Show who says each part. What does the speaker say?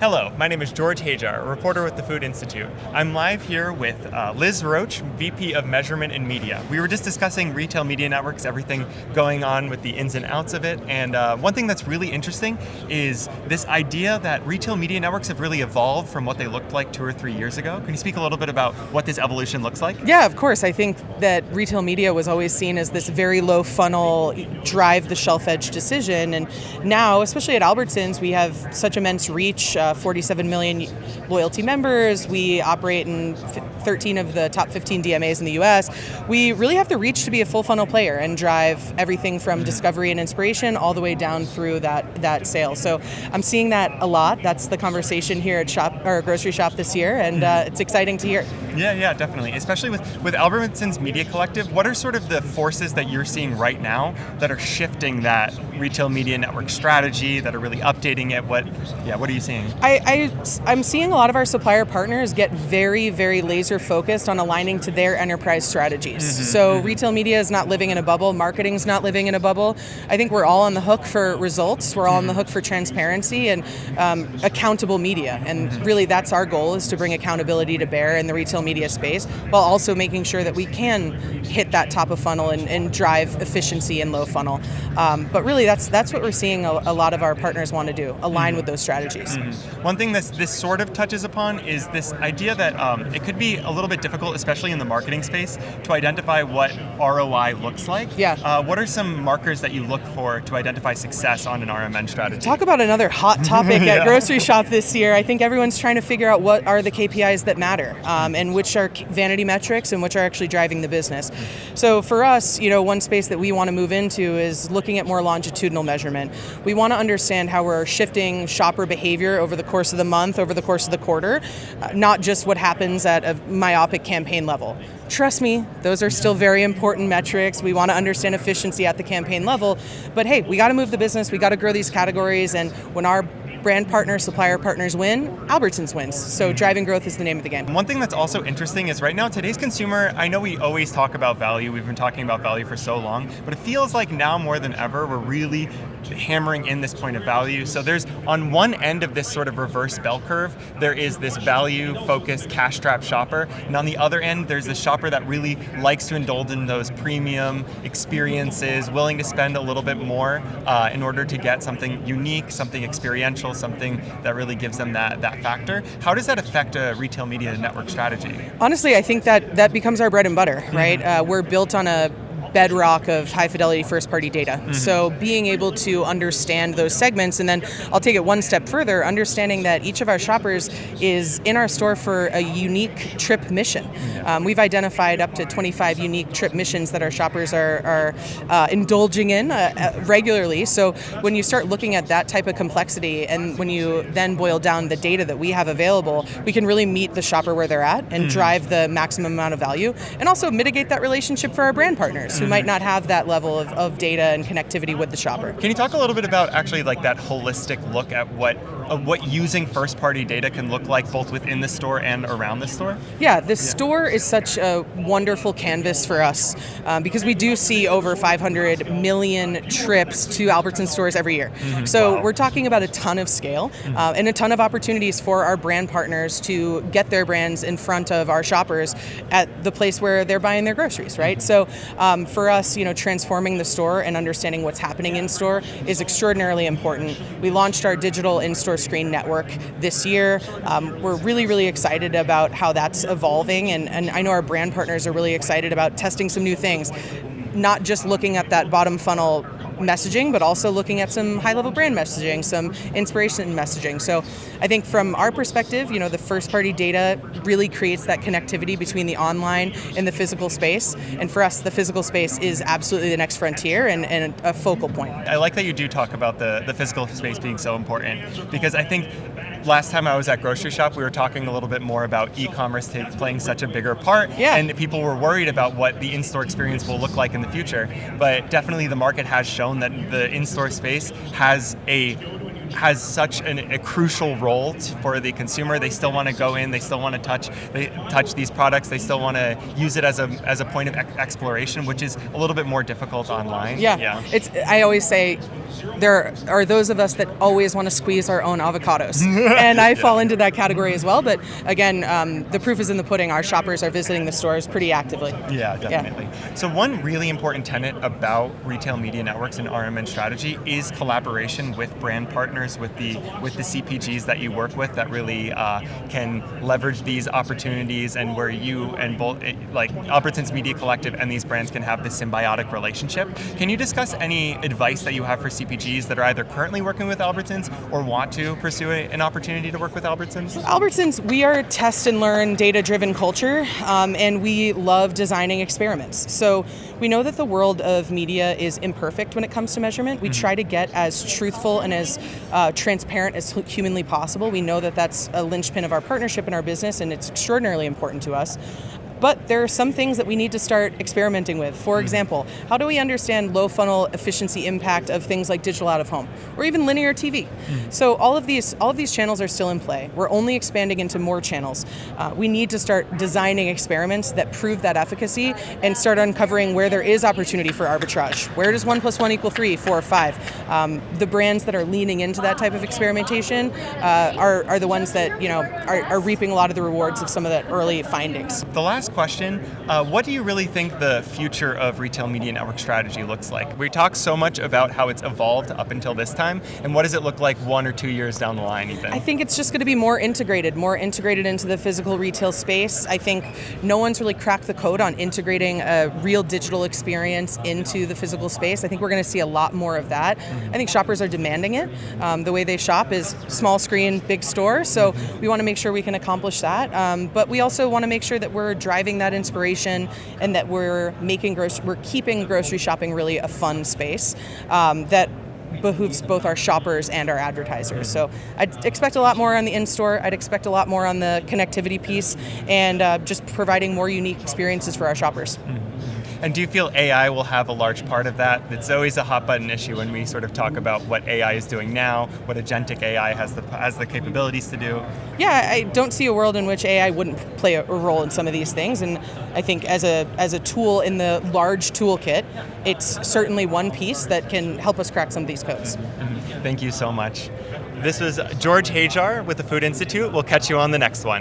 Speaker 1: Hello, my name is 𝗟𝗲𝘁 𝗬𝗲𝘁, a reporter with the Food Institute. I'm live here with Liz Roche, VP of Measurement and Media. We were just discussing retail media networks, everything going on with the ins and outs of it, and one thing that's really interesting is this idea that retail media networks have really evolved from what they looked like 2 or 3 years ago. Can you speak a little bit about what this evolution looks like?
Speaker 2: Yeah, of course. I think that retail media was always seen as this very low funnel, drive the shelf edge decision, and now, especially at Albertsons, we have such immense reach, 47 million loyalty members. We operate in 13 of the top 15 DMAs in the US. We really have the reach to be a full funnel player and drive everything from discovery and inspiration all the way down through that sale. So I'm seeing that a lot. That's the conversation here at Grocery Shop this year, and it's exciting to hear.
Speaker 1: Yeah, definitely. Especially with Albertsons Media Collective, what are sort of the forces that you're seeing right now that are shifting that retail media network strategy, that are really updating it? What are you seeing?
Speaker 2: I'm seeing a lot of our supplier partners get very, very laser focused on aligning to their enterprise strategies. So retail media is not living in a bubble. Marketing's not living in a bubble. I think we're all on the hook for results. We're all on the hook for transparency and accountable media. And really that's our goal, is to bring accountability to bear in the retail media space, while also making sure that we can hit that top of funnel and drive efficiency in low funnel. But really that's what we're seeing a lot of our partners want to do, align with those strategies.
Speaker 1: One thing this sort of touches upon is this idea that it could be a little bit difficult, especially in the marketing space, to identify what ROI looks like.
Speaker 2: Yeah.
Speaker 1: What are some markers that you look for to identify success on an RMN strategy?
Speaker 2: Talk about another hot topic at Grocery Shop this year. I think everyone's trying to figure out what are the KPIs that matter, and which are vanity metrics and which are actually driving the business. So for us, one space that we want to move into is looking at more longitudinal measurement. We want to understand how we're shifting shopper behavior over the course of the month, over the course of the quarter, not just what happens at a myopic campaign level. Trust me, those are still very important metrics. We want to understand efficiency at the campaign level, but hey, we got to move the business, we got to grow these categories, and when our brand partners, supplier partners win, Albertsons wins. So driving growth is the name of the game.
Speaker 1: One thing that's also interesting is right now, today's consumer, I know we always talk about value, we've been talking about value for so long, but it feels like now more than ever, we're really hammering in this point of value. So there's, on one end of this sort of reverse bell curve, there is this value-focused, cash-strapped shopper, and on the other end, there's the shopper that really likes to indulge in those premium experiences, willing to spend a little bit more in order to get something unique, something experiential, something that really gives them that factor. How does that affect a retail media network strategy?
Speaker 2: Honestly, I think that becomes our bread and butter, right? We're built on a bedrock of high fidelity first party data. So being able to understand those segments, and then I'll take it one step further, understanding that each of our shoppers is in our store for a unique trip mission. We've identified up to 25 unique trip missions that our shoppers are indulging in regularly. So when you start looking at that type of complexity, and when you then boil down the data that we have available, we can really meet the shopper where they're at and drive the maximum amount of value, and also mitigate that relationship for our brand partners who might not have that level of data and connectivity with the shopper.
Speaker 1: Can you talk a little bit about actually like that holistic look at what using first-party data can look like both within the store and around the store?
Speaker 2: Yeah, the store is such a wonderful canvas for us because we do see over 500 million trips to Albertsons stores every year. So we're talking about a ton of scale and a ton of opportunities for our brand partners to get their brands in front of our shoppers at the place where they're buying their groceries, right? So for us, transforming the store and understanding what's happening in store is extraordinarily important. We launched our digital in-store screen network this year. We're really, really excited about how that's evolving, and I know our brand partners are really excited about testing some new things, not just looking at that bottom funnel messaging, but also looking at some high-level brand messaging, some inspiration messaging. So I think from our perspective, the first-party data really creates that connectivity between the online and the physical space. And for us, the physical space is absolutely the next frontier and a focal point.
Speaker 1: I like that you do talk about the physical space being so important, because I think last time I was at Grocery Shop, we were talking a little bit more about e-commerce playing such a bigger part, and people were worried about what the in-store experience will look like in the future. But definitely the market has shown that the in-store space has such a crucial role for the consumer. They still want to go in, they still want to touch these products, they still want to use it as a point of exploration, which is a little bit more difficult online.
Speaker 2: Yeah. I always say there are those of us that always want to squeeze our own avocados. And I fall into that category as well. But again, the proof is in the pudding. Our shoppers are visiting the stores pretty actively.
Speaker 1: Yeah, definitely. Yeah. So one really important tenet about retail media networks and RMN strategy is collaboration with brand partners, with the CPGs that you work with that really can leverage these opportunities, and where you and both, like Albertsons Media Collective and these brands, can have this symbiotic relationship. Can you discuss any advice that you have for CPGs that are either currently working with Albertsons or want to pursue an opportunity to work with Albertsons?
Speaker 2: Albertsons, we are a test and learn data-driven culture, and we love designing experiments. So we know that the world of media is imperfect when it comes to measurement. We try to get as truthful and as transparent as humanly possible. We know that that's a linchpin of our partnership and our business, and it's extraordinarily important to us. But there are some things that we need to start experimenting with. For example, how do we understand low funnel efficiency impact of things like digital out of home or even linear TV? So all of these channels are still in play. We're only expanding into more channels. We need to start designing experiments that prove that efficacy and start uncovering where there is opportunity for arbitrage. Where does 1 + 1 = 3, 4, 5? The brands that are leaning into that type of experimentation are the ones that are reaping a lot of the rewards of some of the early findings.
Speaker 1: The last question, what do you really think the future of retail media network strategy looks like? We talk so much about how it's evolved up until this time, and what does it look like 1 or 2 years down the line even?
Speaker 2: I think it's just going to be more integrated into the physical retail space. I think no one's really cracked the code on integrating a real digital experience into the physical space. I think we're going to see a lot more of that. I think shoppers are demanding it. The way they shop is small screen, big store, so we want to make sure we can accomplish that. But we also want to make sure that we're driving that inspiration and that we're keeping grocery shopping really a fun space that behooves both our shoppers and our advertisers. So I'd expect a lot more on the in-store. I'd expect a lot more on the connectivity piece, and just providing more unique experiences for our shoppers.
Speaker 1: And do you feel AI will have a large part of that? It's always a hot button issue when we sort of talk about what AI is doing now, what agentic AI has the capabilities to do.
Speaker 2: Yeah, I don't see a world in which AI wouldn't play a role in some of these things, and I think as a tool in the large toolkit, it's certainly one piece that can help us crack some of these codes.
Speaker 1: Thank you so much. This was George Hajjar with the Food Institute. We'll catch you on the next one.